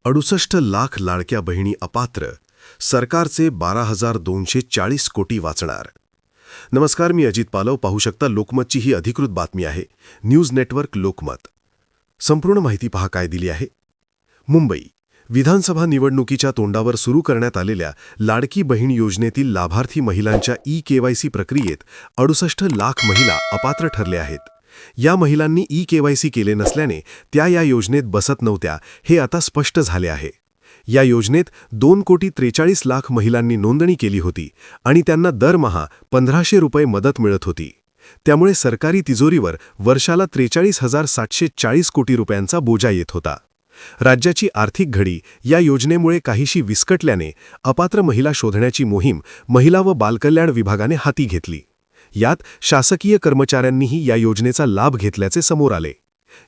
68 लाख लाडक्या बहिणी अपात्र, सरकारचे 12,240 कोटी वाचणार. नमस्कार, मी अजित पालव. पाहू शकता लोकमतची ही अधिकृत बातमी आहे. News network Lokmat. संपूर्ण माहिती पहा काय दिली आहे. मुंबई विधानसभा निवडणुकीच्या तोंडावर सुरू करण्यात आलेल्या लाडकी बहीण योजनेतील लाभार्थी महिलांच्या ई-केवायसी प्रक्रियेत 68 लाख महिला अपात्र ठरल्या आहेत. या महिलांनी ई-केवायसी केले नसल्याने त्या या योजनेत बसत नव्हत्या, हे आता स्पष्ट झाले आहे. या योजनेत 2,43,00,000 महिलांनी नोंदणी केली होती आणि त्यांना दरमहा 1,500 रुपये मदत मिळत होती. त्यामुळे सरकारी तिजोरीवर वर्षाला 43,740 कोटी रुपयांचा बोजा येत होता. राज्याची आर्थिक घडी या योजनेमुळे काहीशी विस्कटल्याने अपात्र महिला शोधण्याची मोहीम महिला व बालकल्याण विभागाने हाती घेतली. यात शासकीय कर्मचाऱ्यांनीही या योजनेचा लाभ घेतल्याचे समोर आले.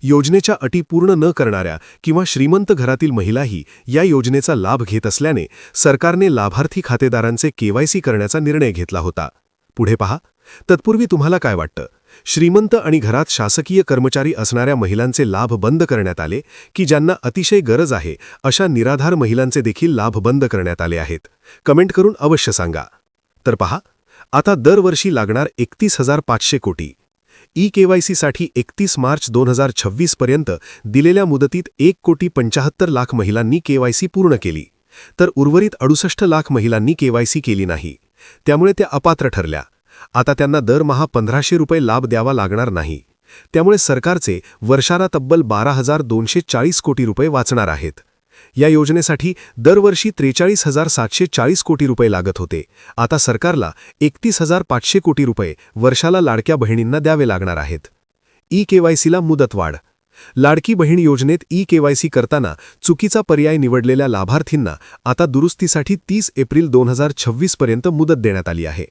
योजनेच्या अटी पूर्ण न करणाऱ्या किंवा श्रीमंत घरातील महिलाही या योजनेचा लाभ घेत असल्याने सरकारने लाभार्थी खातेदारांचे केवायसी करण्याचा निर्णय घेतला होता. पुढे पहा. तत्पूर्वी तुम्हाला काय वाटतं? श्रीमंत आणि घरात शासकीय कर्मचारी असणाऱ्या महिलांचे लाभ बंद करण्यात आले की ज्यांना अतिशय गरज आहे अशा निराधार महिलांचे देखील लाभ बंद करण्यात आले आहेत? कमेंट करून अवश्य सांगा. तर पहा, आता दरवर्षी लागणार 31,500 कोटी. ई-केवायसीसाठी 31 मार्च 2026 पर्यंत दिलेल्या मुदतीत 1,75,00,000 महिलांनी केवायसी पूर्ण केली, तर उर्वरित 68 लाख महिलांनी केवायसी केली नाही. त्यामुळे त्या अपात्र ठरल्या. आता त्यांना दरमहा 1,500 रुपये लाभ द्यावा लागणार नाही. त्यामुळे सरकारचे वर्षाला तब्बल 12,240 कोटी रुपये वाचणार आहेत. या योजनेसाठी दरवर्षी 43,740 कोटी रुपये लागत होते. आता सरकारला 31,500 कोटी रुपये वर्षाला लाडक्या बहिणींना द्यावे लागणार आहेत. ई-केवायसीला मुदतवाढ. लाडकी बहीण योजनेत ई-केवायसी करताना चुकीचा पर्याय निवडलेल्या लाभार्थींना आता दुरुस्तीसाठी 30 एप्रिल 2026 पर्यंत मुदत देण्यात आली आहे.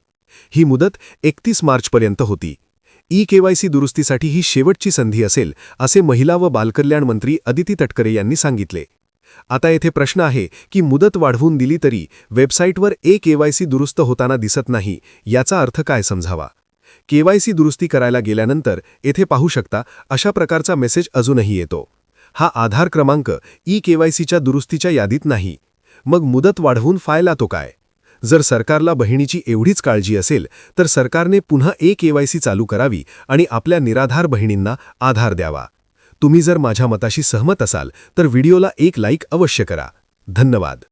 ही मुदत 31 मार्चपर्यंत होती. ई-केवायसी दुरुस्तीसाठी ही शेवटची संधी असेल, असे महिला व बालकल्याण मंत्री अदिती तटकरे यांनी सांगितले. आता येथे प्रश्न आहे की मुदत वाढवून दिली तरी वेबसाईटवर ई-केवायसी दुरुस्त होताना दिसत नाही, याचा अर्थ काय समजावा? केवायसी दुरुस्ती करायला गेल्यानंतर येथे पाहू शकता अशा प्रकारचा मेसेज अजूनही येतो. हा आधार क्रमांक ई-केवायसीच्या दुरुस्तीच्या यादीत नाही. मग मुदत वाढवून फायदा तो काय? जर सरकारला बहिणीची एवढीच काळजी असेल तर सरकारने पुन्हा ई-केवायसी चालू करावी आणि आपल्या निराधार बहिणींना आधार द्यावा. तुम्ही जर माझ्या मताशी सहमत असाल तर व्हिडिओला एक लाईक अवश्य करा. धन्यवाद.